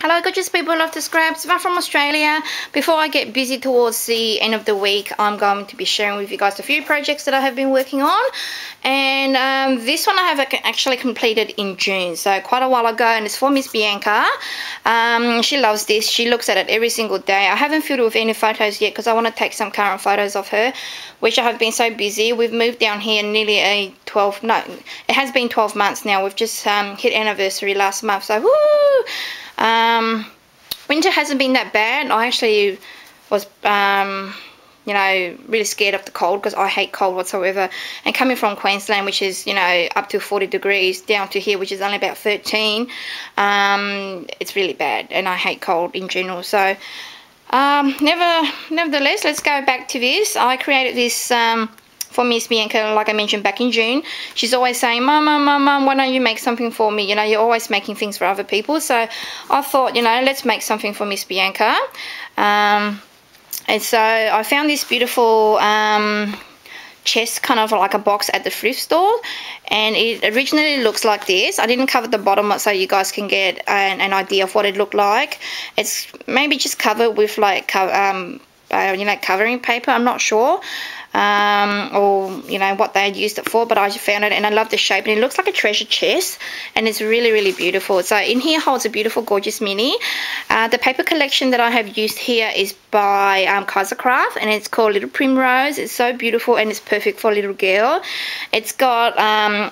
Hello gorgeous people of the scraps, I'm from Australia. Before I get busy towards the end of the week, I'm going to be sharing with you guys a few projects that I have been working on. And this one I have actually completed in June, so quite a while ago, and it's for Miss Bianca. She loves this. She looks at it every single day. I haven't filled it with any photos yet because I want to take some current photos of her, which I have been so busy. We've moved down here nearly it has been 12 months now. We've just hit anniversary last month, so woo! Winter hasn't been that bad. I actually was, you know, really scared of the cold because I hate cold whatsoever. And coming from Queensland, which is, you know, up to 40 degrees, down to here, which is only about 13, it's really bad. And I hate cold in general. So, nevertheless, let's go back to this. I created this for Miss Bianca, like I mentioned, back in June. She's always saying, Mum, why don't you make something for me? You know, you're always making things for other people. So I thought, you know, let's make something for Miss Bianca. And so I found this beautiful chest, kind of like a box at the thrift store. And it originally looks like this. I didn't cover the bottom so you guys can get an idea of what it looked like. It's maybe just covered with like, you know, covering paper. I'm not sure. Or you know what they had used it for, but I just found it and I love the shape, and it looks like a treasure chest, and it's really beautiful. So in here holds a beautiful gorgeous mini. The paper collection that I have used here is by Craft, and it's called Little Primrose. It's so beautiful and it's perfect for a little girl. It's got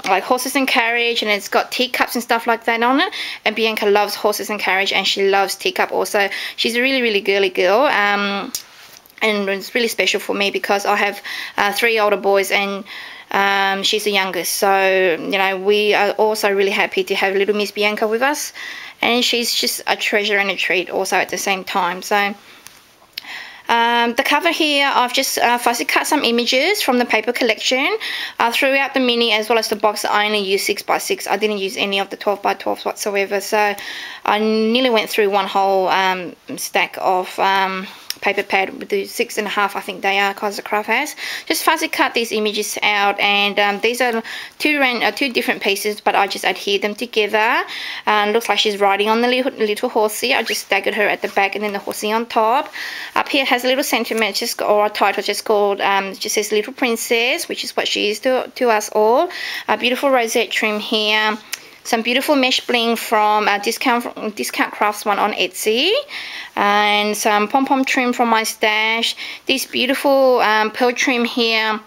like horses and carriage, and it's got teacups and stuff like that on it, and Bianca loves horses and carriage, and she loves teacup also. She's a really girly girl. And it's really special for me because I have 3 older boys, and she's the youngest. So, you know, we are also really happy to have little Miss Bianca with us. And she's just a treasure and a treat also at the same time. So, the cover here, I've just fussy cut some images from the paper collection. Throughout the mini as well as the box, I only used 6x6. I didn't use any of the 12x12 whatsoever. So, I nearly went through one whole stack of paper pad with the 6.5, I think they are, Craft has. Just fussy cut these images out, and these are two different pieces, but I just adhere them together. Looks like she's riding on the little horsey. I just staggered her at the back and then the horsey on top. Up here has a little sentiment, or a title just called, just says Little Princess, which is what she is to us all. A beautiful rosette trim here. Some beautiful mesh bling from Discount Crafts one on Etsy, and some pom-pom trim from my stash. This beautiful pearl trim here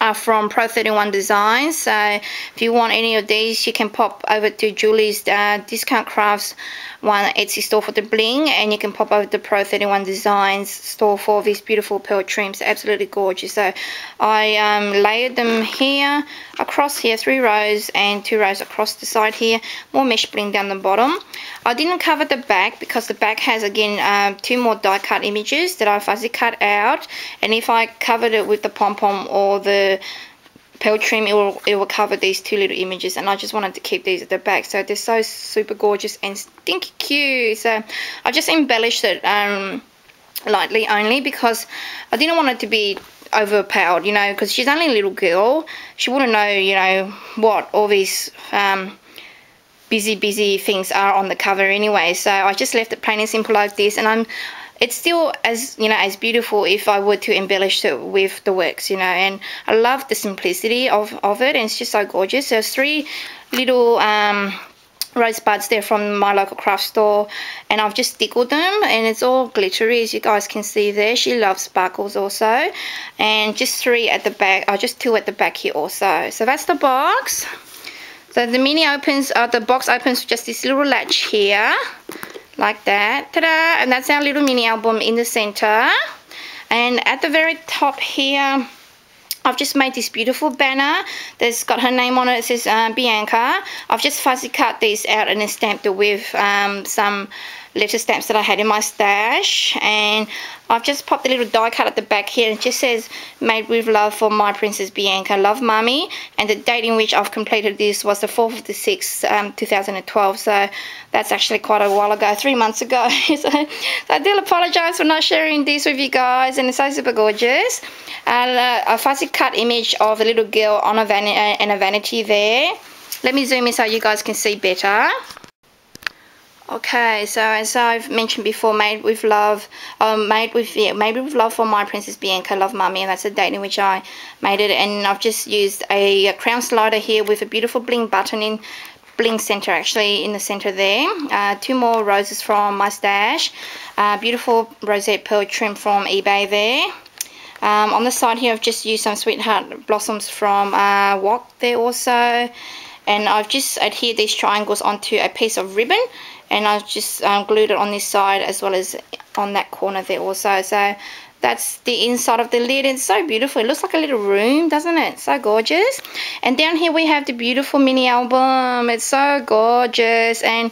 are from Pro 31 Designs. So if you want any of these, you can pop over to Julie's Discount Crafts one Etsy store for the bling, and you can pop over to Pro 31 Designs store for these beautiful pearl trims. Absolutely gorgeous. So I layered them here, across here, 3 rows and 2 rows across the side here. More mesh bling down the bottom. I didn't cover the back because the back has again 2 more die cut images that I fuzzy cut out, and if I covered it with the pom-pom or the pearl trim, it will cover these 2 little images, and I just wanted to keep these at the back. So they're so super gorgeous and stinky cute. So I just embellished it lightly only because I didn't want it to be overpowered, you know, because she's only a little girl. She wouldn't know, you know, what all these busy things are on the cover anyway. So I just left it plain and simple like this, and it's still as, you know, as beautiful if I were to embellish it with the works, you know. And I love the simplicity of it, and it's just so gorgeous. There's 3 little rosebuds there from my local craft store, and I've just stickled them, and it's all glittery as you guys can see there. She loves sparkles also. And just 3 at the back, just 2 at the back here also. So that's the box. So the mini opens, the box opens with just this little latch here, like that. Ta-da! And that's our little mini album in the center. And at the very top here, I've just made this beautiful banner that's got her name on it. It says Bianca. I've just fuzzy cut these out and then stamped it with some letter stamps that I had in my stash, and I've just popped a little die cut at the back here. It just says made with love for my Princess Bianca, love mummy, and the date in which I've completed this was the 4th of the 6th 2012, so that's actually quite a while ago, 3 months ago. So I do apologize for not sharing this with you guys, and it's so super gorgeous. A fuzzy cut image of a little girl on a vanity there. Let me zoom in so you guys can see better. Okay, so as I've mentioned before, made with love for my Princess Bianca Love Mummy, and that's the date in which I made it. And I've just used a crown slider here with a beautiful bling button in bling center, actually in the center there. 2 more roses from my stash. Beautiful rosette pearl trim from eBay there. On the side here, I've just used some Sweetheart Blossoms from Wok there also. And I've just adhered these triangles onto a piece of ribbon, and I've just glued it on this side as well as on that corner there also. So that's the inside of the lid. It's so beautiful. It looks like a little room, doesn't it? So gorgeous. And down here we have the beautiful mini album. It's so gorgeous. And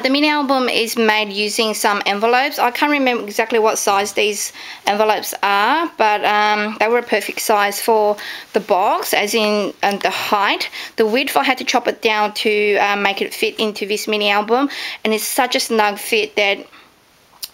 the mini album is made using some envelopes. I can't remember exactly what size these envelopes are, but they were a perfect size for the box, as in the height. The width, I had to chop it down to make it fit into this mini album, and it's such a snug fit that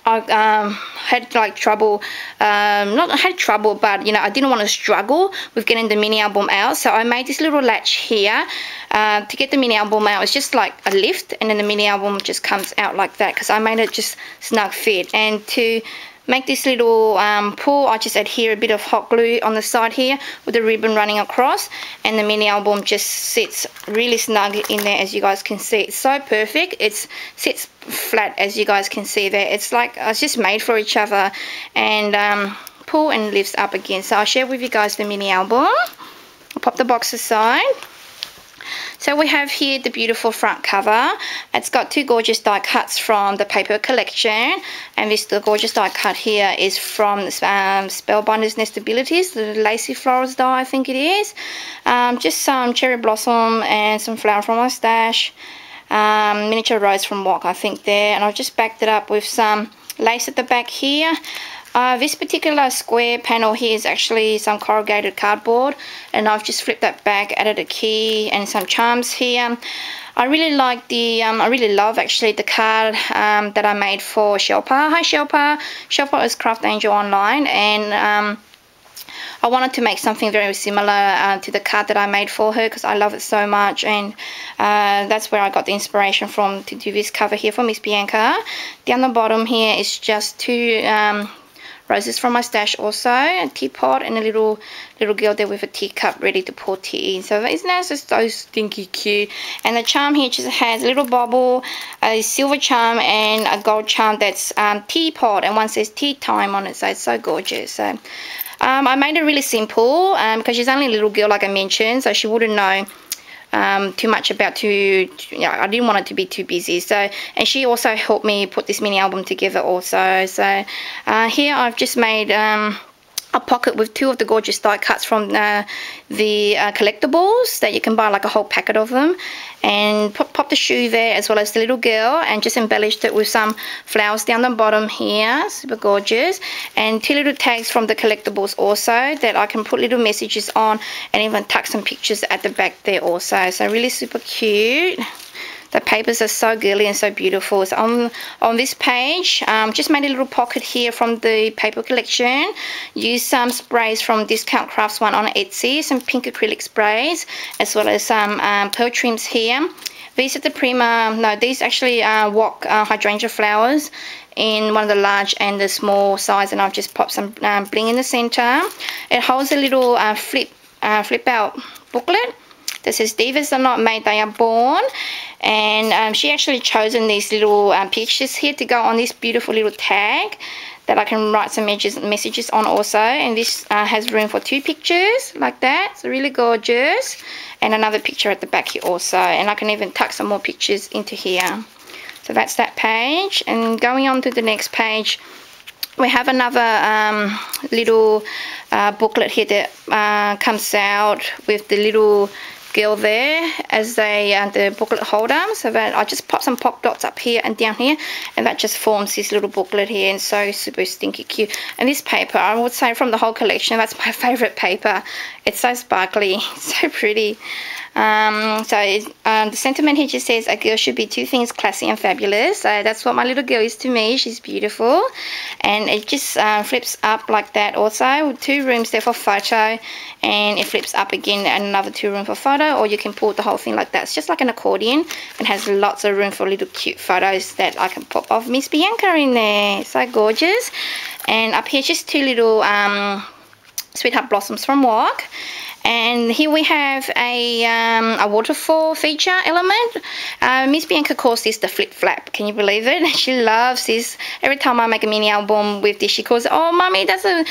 I had like trouble, but you know, I didn't want to struggle with getting the mini album out. So I made this little latch here to get the mini album out. It's just like a lift, and then the mini album just comes out like that, because I made it just snug fit. And to make this little pull, I just adhere a bit of hot glue on the side here with the ribbon running across, and the mini album just sits really snug in there, as you guys can see. It's so perfect. It sits flat, as you guys can see there. It's like it's just made for each other, and pull and lifts up again. So I'll share with you guys the mini album. I'll pop the box aside. So we have here the beautiful front cover. It's got 2 gorgeous die cuts from the paper collection, and the gorgeous die cut here is from the Spellbinders Nestabilities, the lacy florals die, I think it is. Just some cherry blossom and some flower from my stash. Miniature rose from Wok, I think there, and I've just backed it up with some lace at the back here. This particular square panel here is actually some corrugated cardboard, and I've just flipped that back, added a key and some charms here. I really like I really love actually the card that I made for Shelpa. Hi Shelpa. Shelpa is Craft Angel online, and I wanted to make something very similar to the card that I made for her, because I love it so much, and that's where I got the inspiration from to do this cover here for Miss Bianca. Down the bottom here is just 2 roses from my stash also, a teapot, and a little girl there with a teacup ready to pour tea in. So isn't that just so stinky cute? And the charm here just has a little bobble, a silver charm, and a gold charm that's teapot, and one says tea time on it. So it's so gorgeous. So I made it really simple because she's only a little girl, like I mentioned, so she wouldn't know too much about I didn't want it to be too busy. So, and she also helped me put this mini album together also. So here I've just made a pocket with 2 of the gorgeous die cuts from the collectibles that you can buy, like a whole packet of them, and pop the shoe there as well as the little girl, and just embellished it with some flowers down the bottom here. Super gorgeous. And 2 little tags from the collectibles also that I can put little messages on, and even tuck some pictures at the back there also. So really super cute. The papers are so girly and so beautiful. So on this page, just made a little pocket here from the paper collection. Used some sprays from Discount Crafts one on Etsy, some pink acrylic sprays, as well as some pearl trims here. These are the these actually Wok hydrangea flowers in one of the large and the small size, and I've just popped some bling in the center. It holds a little flip out booklet that says Divas are not made, they are born. And she actually chosen these little pictures here to go on this beautiful little tag that I can write some messages on also. And this has room for 2 pictures like that. It's really gorgeous. And another picture at the back here also. And I can even tuck some more pictures into here. So that's that page. And going on to the next page, we have another little booklet here that comes out with the little girl there as the booklet holder. So that I just pop some pop dots up here and down here, and that just forms this little booklet here, and so super stinky cute. And this paper, I would say from the whole collection, that's my favorite paper. It's so sparkly, so pretty. The sentiment here just says, a girl should be two things, classy and fabulous. So that's what my little girl is to me. She's beautiful. And it just flips up like that also, with 2 rooms there for photo, and it flips up again and another 2 room for photo, or you can pull the whole thing like that. It's just like an accordion and has lots of room for little cute photos that I can pop of Miss Bianca in there. So gorgeous. And up here just 2 little Sweetheart Blossoms from Walk. And here we have a waterfall feature element. Miss Bianca calls this the flip flap. Can you believe it? She loves this. Every time I make a mini album with this, she calls it, "Oh, Mummy, that's a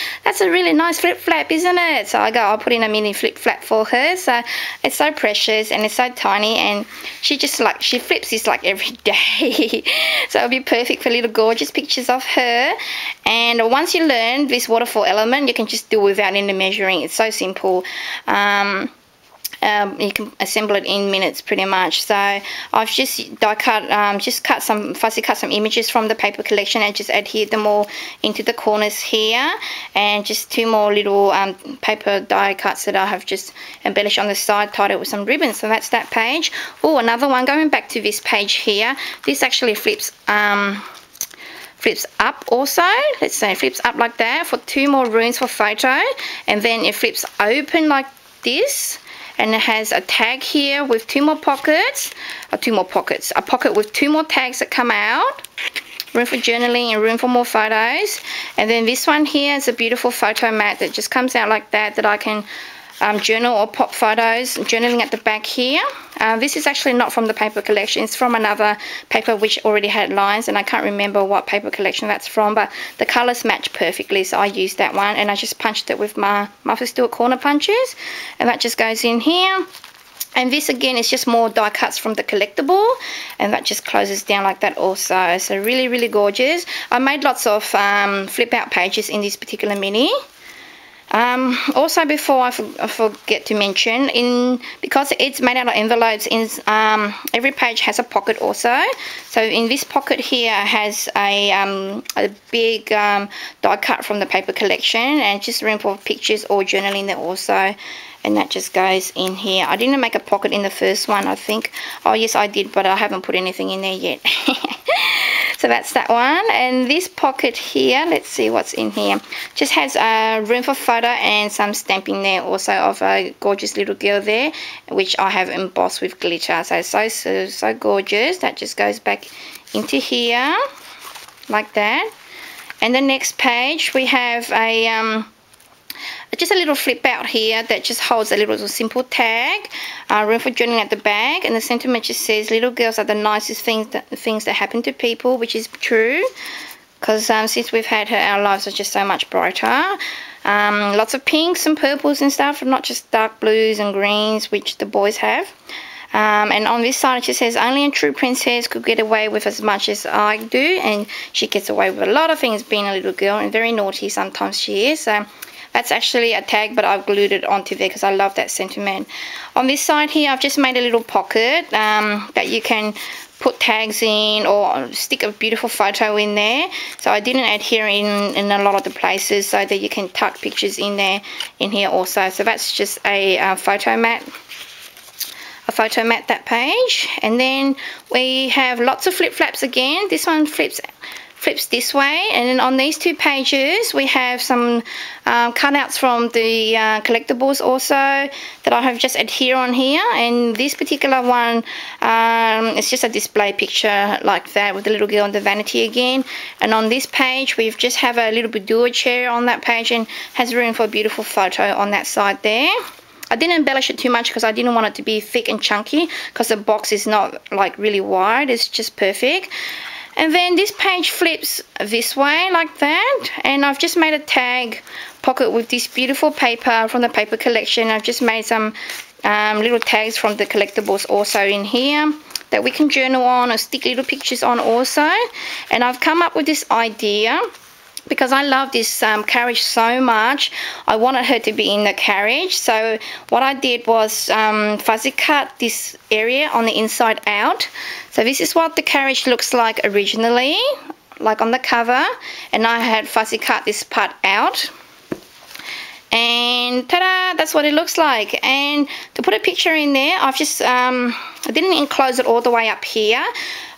really nice flip flap, isn't it?" So I'll put in a mini flip flap for her. So it's so precious and it's so tiny, and she flips this like every day. So it'll be perfect for little gorgeous pictures of her. And once you learn this waterfall element, you can just do without any measuring. It's so simple. You can assemble it in minutes pretty much. So I've just fussy cut some images from the paper collection and just adhered them all into the corners here, and just 2 more little paper die cuts that I have just embellished on the side, tied it with some ribbons. So that's that page. Oh, another one, going back to this page here, this actually flips up also. Let's say it flips up like that for 2 more rooms for photo, and then it flips open like this, and it has a tag here with 2 more pockets, a pocket with 2 more tags that come out, room for journaling and room for more photos. And then this one here is a beautiful photo mat that just comes out like that I can journal or pop photos, journaling at the back here. This is actually not from the paper collection. It's from another paper which already had lines, and I can't remember what paper collection that's from, but the colours match perfectly, so I used that one, and I just punched it with my Martha Stewart corner punches, and that just goes in here. And this again is just more die cuts from the collectible, and that just closes down like that also. So really, really gorgeous. I made lots of flip out pages in this particular mini. Also, before I forget to mention, because it's made out of envelopes, every page has a pocket also. So in this pocket here has a big die cut from the paper collection, and just room for pictures or journaling there also. And that just goes in here. I didn't make a pocket in the first one, I think. Oh yes, I did, but I haven't put anything in there yet. So that's that one. And this pocket here, let's see what's in here, just has room for photo and some stamping there also of a gorgeous little girl there, which I have embossed with glitter. So gorgeous. That just goes back into here like that. And the next page we have just a little flip out here that just holds a little simple tag, room for journaling at the back, and the sentiment just says, little girls are the nicest things that happen to people, which is true, because since we've had her, our lives are just so much brighter. Lots of pinks and purples and stuff, not just dark blues and greens, which the boys have. And on this side it just says, only a true princess could get away with as much as I do, and she gets away with a lot of things being a little girl, and very naughty sometimes she is. So that's actually a tag, but I've glued it onto there because I love that sentiment. On this side here, I've just made a little pocket that you can put tags in or stick a beautiful photo in there. So I didn't adhere in a lot of the places, so that you can tuck pictures in there, in here also. So that's just a photo mat. That page. And then we have lots of flip flaps again. This one flips this way, and then on these 2 pages we have some cutouts from the collectibles also that I have just adhere on here. And this particular one, it's just a display picture like that with the little girl on the vanity again. And on this page we just have a little boudoir chair on that page, and has room for a beautiful photo on that side there. I didn't embellish it too much because I didn't want it to be thick and chunky, because the box is not like really wide, it's just perfect. And then this page flips this way like that, and I've just made a tag pocket with this beautiful paper from the paper collection. I've just made some little tags from the collectibles also in here that we can journal on or stick little pictures on also. And I've come up with this idea because I love this carriage so much. I wanted her to be in the carriage, so what I did was fuzzy cut this area on the inside out. So this is what the carriage looks like originally, like on the cover, and I had fuzzy cut this part out. and ta-da, that's what it looks like. And to put a picture in there, I've just I didn't enclose it all the way up here.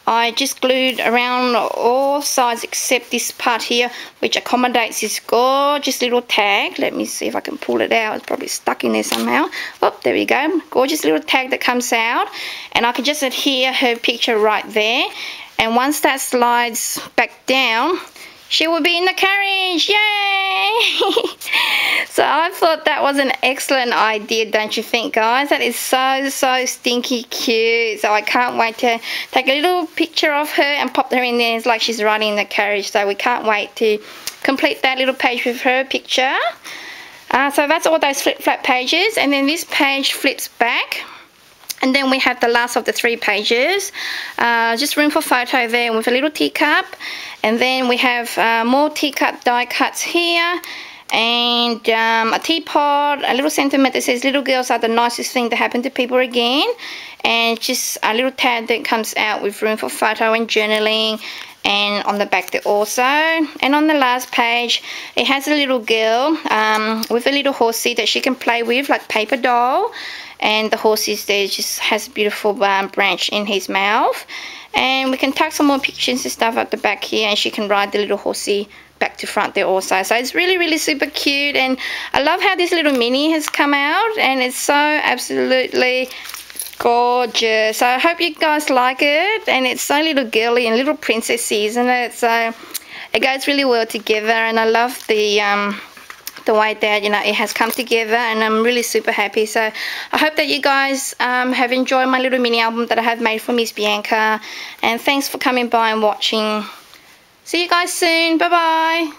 I just glued around all sides except this part here, which accommodates this gorgeous little tag. Let me see if I can pull it out. It's probably stuck in there somehow. Oh, there we go. Gorgeous little tag that comes out, and I can just adhere her picture right there. And once that slides back down, she will be in the carriage. Yay! So I thought that was an excellent idea, don't you think, guys? That is so stinky cute. So I can't wait to take a little picture of her and pop her in there. It's like she's riding in the carriage. So we can't wait to complete that little page with her picture. So that's all those flip-flap pages. And then this page flips back. And then we have the last of the 3 pages, just room for photo there with a little teacup. And then we have more teacup die cuts here, and a teapot, a little sentiment that says little girls are the nicest thing to happen to people again, and just a little tag that comes out with room for photo and journaling. And on the back there also, and on the last page it has a little girl with a little horsey that she can play with like paper doll, and the horsey there just has a beautiful branch in his mouth. And we can tuck some more pictures and stuff at the back here, and she can ride the little horsey back to front there also. So it's really super cute, and I love how this little mini has come out, and it's so absolutely gorgeous. So I hope you guys like it, and it's so little girly and little princessy, isn't it? So it goes really well together, and I love the way that, you know, it has come together, and I'm really super happy. So I hope that you guys have enjoyed my little mini album that I have made for Miss Bianca, and thanks for coming by and watching. See you guys soon. Bye bye.